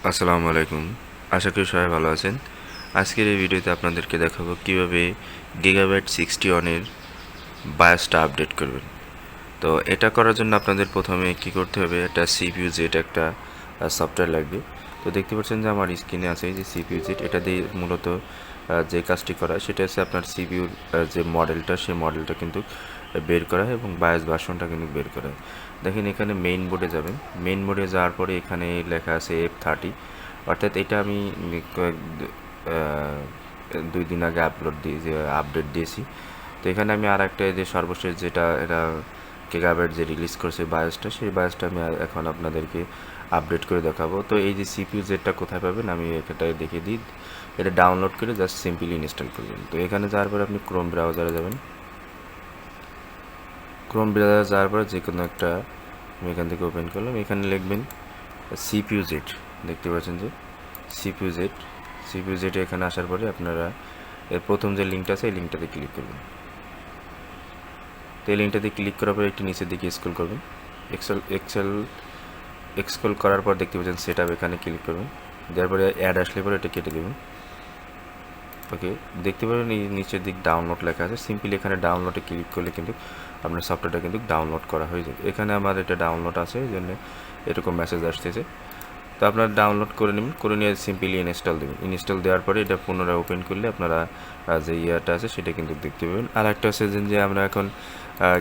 আসসালামু আলাইকুম। আশা করি সবাই ভালো আছেন। আজকের এই ভিডিওতে আপনাদেরকে দেখাবো কিভাবে গিগাবাইট 61-এর বায়োসটা আপডেট করবেন। তো এটা করার জন্য আপনাদের প্রথমে কি করতে হবে, একটা সিপিইউ জেট একটা সফটওয়্যার লাগবে। তো দেখতে পাচ্ছেন যে আমার স্ক্রিনে আছে এই যে সিপিইউ জেট, এটা দিয়ে মূলত যে কাজটি করা সেটা হচ্ছে আপনার সিপিইউর যে মডেলটা সেই মডেলটা কিন্তু বের করা হয় এবং বায়োস ভার্সনটা কিন্তু বের করা হয়। দেখেন এখানে মেইন বোর্ডে যাবেন, মেইন বোর্ডে যাওয়ার পরে এখানে লেখা আছে F30, অর্থাৎ এটা আমি কয়েক 2 দিন আগে আপডেট দিয়েছি। তো এখানে আমি আর একটা যে সর্বশেষ যেটা এটা গিগাবাইট যে রিলিজ করছে বায়োসটা, সেই বায়োসটা আমি এখন আপনাদেরকে আপডেট করে দেখাবো। তো এই যে সিপিইউ জেটটা কোথায় পাবেন আমি এটা দেখিয়ে দিই। এটা ডাউনলোড করে জাস্ট সিম্পলি ইনস্টল করবেন। তো এখানে যাওয়ার পরে আপনি ক্রোম ব্রাউজারে যাবেন। ক্রোম ব্রাউজারে যাওয়ার পরে যে কোনো একটা আমি এখান থেকে ওপেন করলাম, এখানে লিখবেন সিপিইউ জেট। দেখতে পাচ্ছেন যে সিপিইউ জেট এখানে আসার পরে আপনারা এর প্রথম যে লিঙ্কটা আছে এই লিঙ্কটাতে ক্লিক করবেন। তো এই লিঙ্কটাতে ক্লিক করার পরে একটু নিচের দিকে স্ক্রল করবেন। স্ক্রল করার পর দেখতে পাচ্ছেন সেটআপ, এখানে ক্লিক করবেন। দেওয়ার পরে অ্যাড আসলে পরে এটা কেটে দেবেন। ওকে, দেখতে পাবেন এই নিচের দিক ডাউনলোড লেখা আছে, সিম্পলি এখানে ডাউনলোডে ক্লিক করলে কিন্তু আপনার সফটওয়্যারটা কিন্তু ডাউনলোড করা হয়ে যাবে। এখানে আমার এটা ডাউনলোড আছে, এই জন্য এরকম মেসেজ আসতেছে। তো আপনারা ডাউনলোড করে নেবেন, করে নিয়ে সিম্পলি ইনস্টল দেবেন। ইনস্টল দেওয়ার পরে এটা পুনরায় ওপেন করলে আপনারা যে ইয়ারটা আছে সেটা কিন্তু দেখতে পাবেন। আর একটা আছে যে আমরা এখন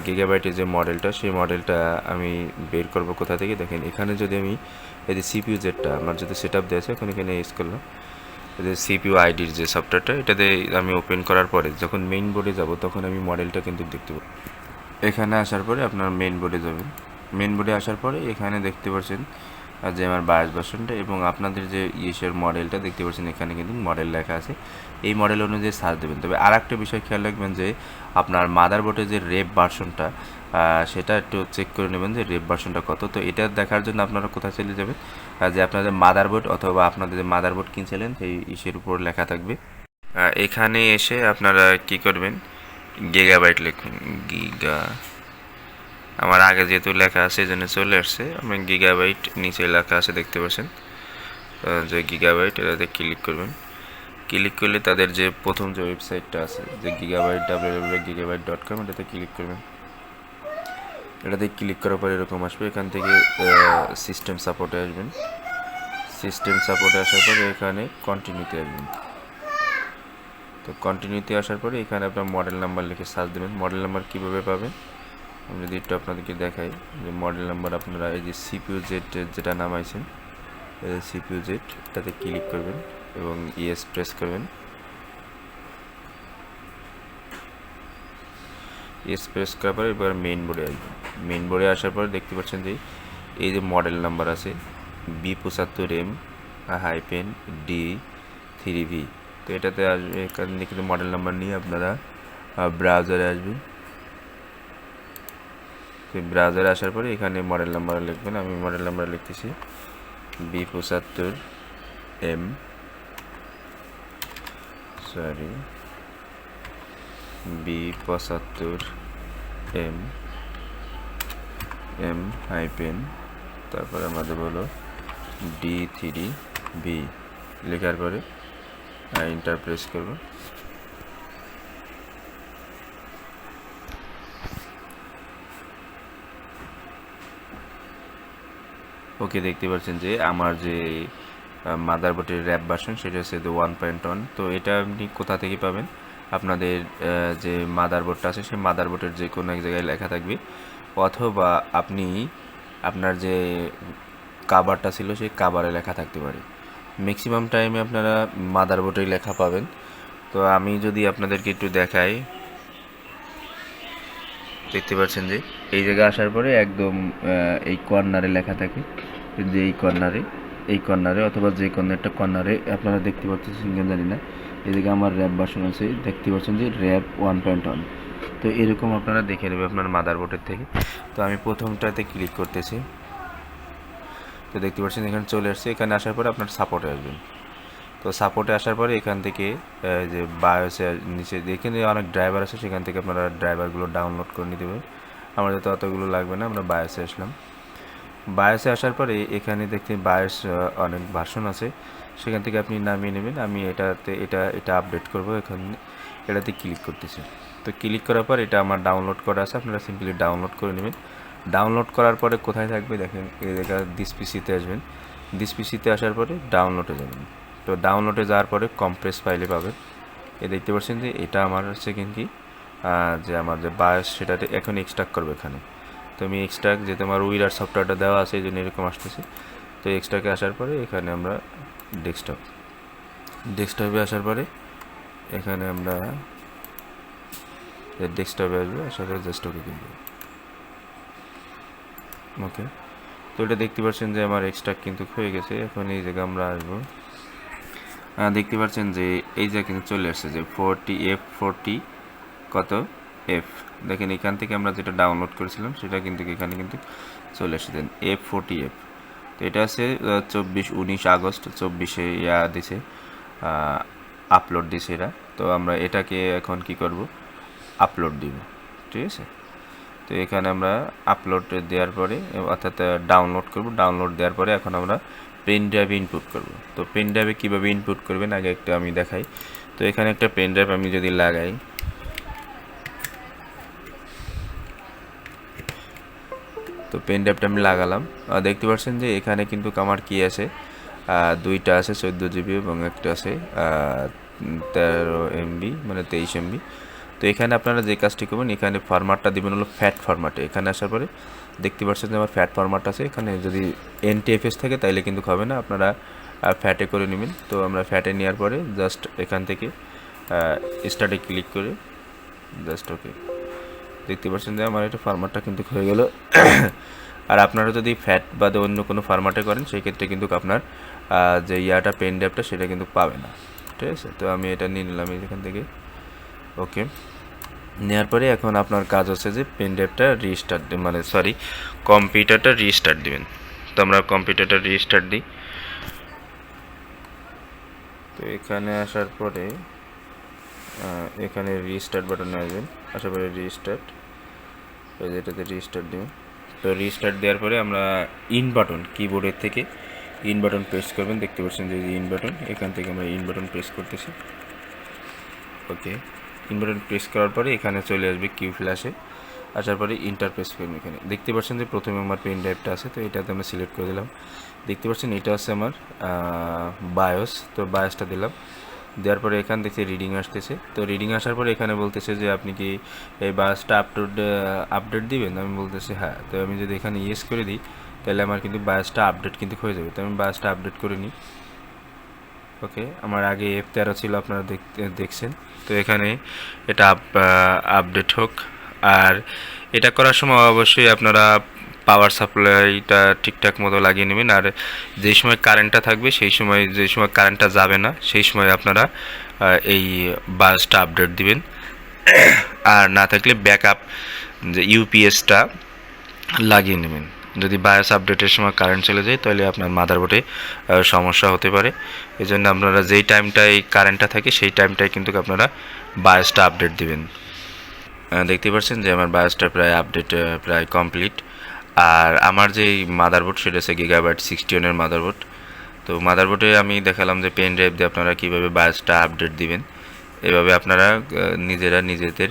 গিগাবাইটের যে মডেলটা সেই মডেলটা আমি বের করব কোথা থেকে, দেখেন এখানে যদি আমি এই যে সিপিইউ জেটটা আমার যদি সেট আপ দেওয়া আছে এখন এখানে ইউজ করলাম যে সিপিইউ আইডির যে সফটওয়্যারটা, এটাতে আমি ওপেন করার পরে যখন মেইন বোর্ডে যাব তখন আমি মডেলটা কিন্তু দেখতে পাবো। এখানে আসার পরে আপনার মেইন বোর্ডে যাবেন। মেইন বোর্ডে আসার পরে এখানে দেখতে পাচ্ছেন যে আমার বায়োস ভার্সনটা এবং আপনাদের যে ইয়েসের মডেলটা দেখতে পাচ্ছেন এখানে কিন্তু মডেল লেখা আছে, এই মডেল অনুযায়ী সার্চ দেবেন। তবে আর একটা বিষয় খেয়াল রাখবেন যে আপনার মাদারবোর্ডের যে রেপ ভার্সনটা সেটা একটু চেক করে নেবেন যে রেপ ভার্সনটা কত। তো এটা দেখার জন্য আপনারা কোথায় চলে যাবেন, যে আপনাদের মাদারবোর্ড অথবা আপনাদের যে মাদারবোর্ড কিনছিলেন সেই ইসের উপর লেখা থাকবে। এখানে এসে আপনারা কি করবেন, গিগাবাইট লিখুন। আমার আগে যেহেতু লেখা আছে এই জন্য চলে আসছে, আমি গিগাবাইট নিচে লেখা আছে দেখতে পাচ্ছেন যে গিগাবাইট, এটাতে ক্লিক করবেন। ক্লিক করলে তাদের যে প্রথম যে ওয়েবসাইটটা আছে যে গিগাবাইট www.gigabyte.com, এটাতে ক্লিক করবেন। এটাতে ক্লিক করার পর এরকম আসবে, এখান থেকে সিস্টেম সাপোর্টে আসবেন। সিস্টেম সাপোর্টে আসার পরে এখানে কন্টিনিউতে আসবেন। তো কন্টিনিউতে আসার পরে এখানে আপনার মডেল নাম্বার লিখে সার্চ দেবেন। মডেল নাম্বার কীভাবে পাবেন আমি যদি একটু আপনাদেরকে দেখাই, যে মডেল নাম্বার আপনারা এই যে সিপিইউ জেড যেটা নামাইছেন সিপিইউ জেড, এটাতে ক্লিক করবেন এবং ইয়েস প্রেস করবেন। ইয়েস প্রেস করার পরে এবার মেইন বোর্ডে আসবেন। মেইন বোর্ডে আসার পরে দেখতে পাচ্ছেন যে এই যে মডেল নাম্বার আছে B75M-D3V, তো এটাতে আসবে। এখান থেকে মডেল নাম্বার নিয়ে আপনারা ব্রাউজারে আসবেন। তো ব্রাউজারে আসার পরে এখানে মডেল নাম্বার লিখবেন। আমি মডেল নাম্বার লিখতেছি B75M হাইপেন তারপরে আমাদের হলো D3V লেখার পরে এন্টার প্রেস করব। ওকে, দেখতে পাচ্ছেন যে আমার যে মাদারবোর্ডের র্যাপ ভার্সন সেটা হচ্ছে 1.1। তো এটা আপনি কোথা থেকে পাবেন, আপনাদের যে মাদারবোর্ডটা আছে সেই মাদারবোর্ডের যে কোনো এক জায়গায় লেখা থাকবে, অথবা আপনি আপনার যে কাভারটা ছিল সেই কাভারে লেখা থাকতে পারে। ম্যাক্সিমাম টাইমে আপনারা মাদারবোর্ডেই লেখা পাবেন। তো আমি যদি আপনাদেরকে একটু দেখাই, দেখতে পাচ্ছেন যে এই জায়গায় আসার পরে একদম এই কর্নারে লেখা থাকে, যে এই কর্নারে অথবা যে কোনো একটা কর্নারে আপনারা দেখতে পাচ্ছেন সিঙ্গেল জানি না, এই জায়গায় আমার র্যাপ ভার্সন আছে, দেখতে পাচ্ছেন যে র্যাপ 1.1। তো এরকম আপনারা দেখে নেবেন আপনার মাদারবোর্ডের থেকে। তো আমি প্রথমটাতে ক্লিক করতেছি। তো দেখতে পাচ্ছেন এখানে চলে আসছে। এখানে আসার পরে আপনার সাপোর্টে আসবেন। তো সাপোর্টে আসার পরে এখান থেকে যে বায়োসে নিচে এখানে অনেক ড্রাইভার আছে, সেখান থেকে আপনারা ড্রাইভারগুলো ডাউনলোড করে নিতে পারেন। আমাদের তো অতগুলো লাগবে না, আমরা বায়োসে আসলাম। বায়োসে আসার পরে এখানে দেখতে বায়োস অনেক ভার্সন আছে, সেখান থেকে আপনি নামিয়ে নেবেন। আমি এটা আপডেট করব, এখানে এটাতে ক্লিক করতেছি। তো ক্লিক করার পর এটা আমার ডাউনলোড করা আছে, আপনারা সিম্পলি ডাউনলোড করে নেবেন। ডাউনলোড করার পরে কোথায় থাকবে দেখেন, এই জায়গা দিস পিসিতে আসবেন। দিস পিসিতে আসার পরে ডাউনলোডে যাবেন। তো ডাউনলোডে যাওয়ার পরে কম্প্রেস ফাইলে পাবেন। এ দেখতে পাচ্ছেন যে এটা আমার হচ্ছে কি যে আমার যে বায়োস সেটাতে এখন এক্সট্রাক্ট করবে এখানে। তো আমি এক্সট্রাক্ট যেহেতু আমার উইরার সফটওয়্যারটা দেওয়া আছে এই জন্য এরকম আসতেছে। তো এক্সট্রাকে আসার পরে এখানে আমরা ডেস্কটপে আসার পরে এখানে আমরা ডেস্কটপে আসবো, আসার পরে জাস্ট ওকে কিনবো। ওকে, তো এটা দেখতে পাচ্ছেন যে আমার এক্সট্রাক্ট কিন্তু হয়ে গেছে। এখন এই জায়গায় আমরা আসবো, দেখতে পাচ্ছেন যে এই জায়গায় কিন্তু চলে আসছে যে 40 কত এফ। দেখেন এখান থেকে আমরা যেটা ডাউনলোড করেছিলাম সেটা কিন্তু এখানে কিন্তু চলে আসছে দেন F40F। তো এটা আছে 19 আগস্ট 24-এ দিছে, আপলোড দিছে এরা। তো আমরা এটাকে এখন কি করব, আপলোড দিব, ঠিক আছে। তো এখানে আমরা আপলোড দেওয়ার পরে অর্থাৎ ডাউনলোড করব, ডাউনলোড দেওয়ার পরে এখন আমরা পেন ড্রাইভে ইনপুট করব। তো পেন ড্রাইভে কীভাবে ইনপুট করবেন আগে একটা আমি দেখাই। তো এখানে একটা পেন ড্রাইভ আমি যদি লাগাই, তো পেন ড্রাইভটা আমি লাগালাম, দেখতে পাচ্ছেন যে এখানে কিন্তু আমার কি আছে, দুইটা আছে 14 জিবি এবং একটা আছে 13 এমবি মানে 23 এমবি। তো এখানে আপনারা যে কাজটি করবেন, এখানে ফরম্যাটটা দেবেন হলো ফ্যাট ফরম্যাটে। এখানে আসার পরে দেখতে পাচ্ছেন যে আমার ফ্যাট ফরম্যাট আছে, এখানে যদি NTFS থাকে তাইলে কিন্তু হবে না, আপনারা ফ্যাটে করে নেবেন। তো আমরা ফ্যাটে নেওয়ার পরে জাস্ট এখান থেকে স্টার্টে ক্লিক করে জাস্ট ওকে, দেখতে পাচ্ছেন যে আমার এটা ফরম্যাটটা কিন্তু হয়ে গেল। আর আপনারা যদি ফ্যাট বাদে অন্য কোনো ফরম্যাটে করেন সেই ক্ষেত্রে কিন্তু আপনার যে পেন ড্রাইভটা সেটা কিন্তু পাবে না, ঠিক আছে। তো আমি এটা নিয়ে নিলাম এখান থেকে, ওকে। নেওয়ার পরে এখন আপনার কাজ হচ্ছে যে পেন ড্রাইভটা রিস্টার্ট মানে কম্পিউটারটা রিস্টার্ট দিবেন। তো আমরা কম্পিউটারটা রিস্টার্ট দিই। তো এখানে আসার পরে এখানে রিস্টার্ট বাটনে আসবেন, আসার পরে রিস্টার্ট, এটাতে রিস্টার্ট দিবেন। তো রিস্টার্ট দেওয়ার পরে আমরা ইন বাটন কিবোর্ডের থেকে ইন বাটন প্রেস করবেন। দেখতে পাচ্ছেন যে ইন বাটন, এখান থেকে আমরা ইন বাটন প্রেস করতেছি, ওকে। ইন বাটন প্রেস করার পরে এখানে চলে আসবে কিউ ফ্ল্যাশে, আসার পরে ইন্টার প্রেস করবেন। এখানে দেখতে পাচ্ছেন যে প্রথমে আমার পেন ড্রাইভটা আছে, তো এটাতে আমরা সিলেক্ট করে দিলাম। দেখতে পাচ্ছেন এটা হচ্ছে আমার বায়োস, তো বায়োসটা দিলাম। দেওয়ার পরে এখান থেকে রিডিং আসতেছে। তো রিডিং আসার পরে এখানে বলতেছে যে আপনি কি এই বায়োসটা আপডেট দিবেন, আমি বলতেছি হ্যাঁ। তো আমি যদি এখানে ইয়েস করে দিই তাহলে আমার কিন্তু বায়োসটা আপডেট কিন্তু হয়ে যাবে। তো আমি বায়োসটা আপডেট করে নিই, ওকে। আমার আগে F13 ছিল, আপনারা দেখছেন। তো এখানে এটা আপডেট হোক। আর এটা করার সময় অবশ্যই আপনারা পাওয়ার সাপ্লাইটা ঠিকঠাক মতো লাগিয়ে নেবেন। আর যেই সময় কারেন্টটা থাকবে সেই সময়, যে সময় কারেন্টটা যাবে না সেই সময় আপনারা এই বায়োসটা আপডেট দিবেন। আর না থাকলে ব্যাকআপ যে ইউপিএসটা লাগিয়ে নেবেন। যদি বায়োস আপডেটের সময় কারেন্ট চলে যায় তাহলে আপনার মাদারবোর্ডে সমস্যা হতে পারে। এই জন্য আপনারা যেই টাইমটায় কারেন্টটা থাকে সেই টাইমটায় কিন্তু আপনারা বায়োসটা আপডেট দিবেন। দেখতে পাচ্ছেন যে আমার বায়োসটা প্রায় আপডেট প্রায় কমপ্লিট। আর আমার যে মাদারবোর্ড সেটা হচ্ছে Gigabyte 61 মাদারবোর্ড। তো মাদারবোর্ডে আমি দেখালাম যে পেন ড্রাইভ দিয়ে আপনারা কীভাবে বায়োসটা আপডেট দিবেন। এভাবে আপনারা নিজেদের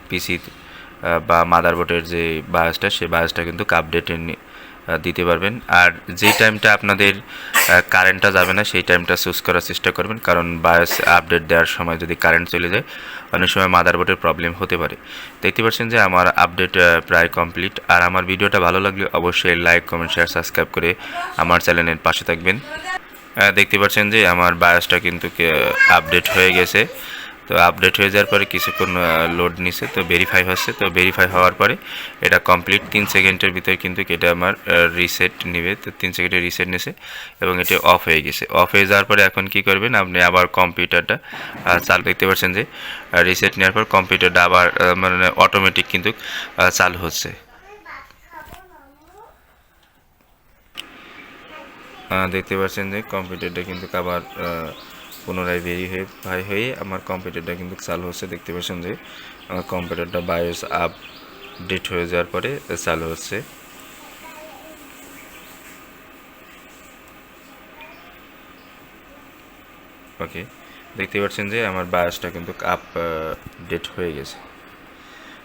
পিসি বা মাদারবোর্ডের যে বায়োসটা সেই বায়োসটা কিন্তু আপডেট দিতে পারবেন। আর যেই টাইমটা আপনাদের কারেন্টটা যাবে না সেই টাইমটা চুজ করার চেষ্টা করবেন, কারণ বায়োস আপডেট দেওয়ার সময় যদি কারেন্ট চলে যায় অনেক সময় মাদারবোর্ডের প্রবলেম হতে পারে। দেখতে পাচ্ছেন যে আমার আপডেট প্রায় কমপ্লিট। আর আমার ভিডিওটা ভালো লাগলে অবশ্যই লাইক, কমেন্ট, শেয়ার, সাবস্ক্রাইব করে আমার চ্যানেলের পাশে থাকবেন। দেখতে পাচ্ছেন যে আমার বায়োসটা কিন্তু আপডেট হয়ে গেছে। তো আপডেট হয়ে যাওয়ার পরে কিছুক্ষণ লোড নিছে, তো ভেরিফাই হচ্ছে। তো ভেরিফাই হওয়ার পরে এটা কমপ্লিট 3 সেকেন্ডের ভিতরে কিন্তু এটা আমার রিসেট নেবে। তো 3 সেকেন্ডে রিসেট নিছে এবং এটা অফ হয়ে গেছে। অফ হয়ে যাওয়ার পরে এখন কি করবেন, আপনি আবার কম্পিউটারটা চালু, দেখতে পাচ্ছেন যে রিসেট নেওয়ার পর কম্পিউটারটা আবার মানে অটোমেটিক কিন্তু চালু হচ্ছে। দেখতে পাচ্ছেন যে কম্পিউটারটা কিন্তু আবার পুনরায় ভেরিফাই হয়ে আমার কম্পিউটারটা কিন্তু চালু হচ্ছে। দেখতে পাচ্ছেন যে আমার কম্পিউটারটা বায়োস আপডেট হয়ে যাওয়ার পরে চালু হচ্ছে। ওকে, দেখতে পাচ্ছেন যে আমার বায়োসটা কিন্তু আপডেট হয়ে গেছে।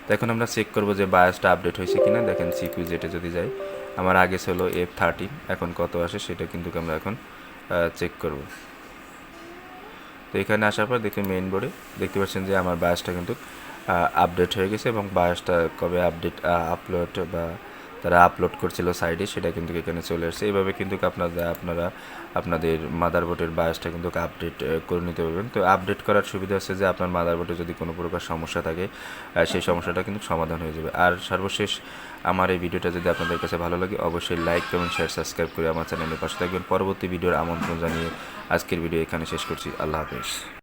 তো এখন আমরা চেক করব যে বায়োসটা আপডেট হয়েছে কিনা। দেখেন সিপিইউ জেটে যদি যাই, আমার আগে ছিল F13, এখন কত আসে সেটা কিন্তু আমরা এখন চেক করব। তো এখানে আসার পর দেখি মেইন বোর্ডে দেখতে পাচ্ছেন যে আমার বায়োসটা কিন্তু আপডেট হয়ে গেছে, এবং বায়োসটা কবে আপলোড বা তারা আপলোড করছিল সাইডে সেটা কিন্তু এখানে চলে আসছে। এইভাবে কিন্তু আপনারা আপনাদের মাদারবোর্ডের বায়োসটা কিন্তু আপডেট করে নিতে পারবেন। তো আপডেট করার সুবিধা হচ্ছে যে আপনার মাদারবোর্ডে যদি কোনো প্রকার সমস্যা থাকে সেই সমস্যাটা কিন্তু সমাধান হয়ে যাবে। আর সর্বশেষ আমার এই ভিডিওটা যদি আপনাদের কাছে ভালো লাগে অবশ্যই লাইক, কমেন্ট, শেয়ার, সাবস্ক্রাইব করে আমার চ্যানেলের পাশে থাকবেন। পরবর্তী ভিডিওর আমন্ত্রণ জানিয়ে আজকের ভিডিও এখানে শেষ করছি। আল্লাহ হাফেজ।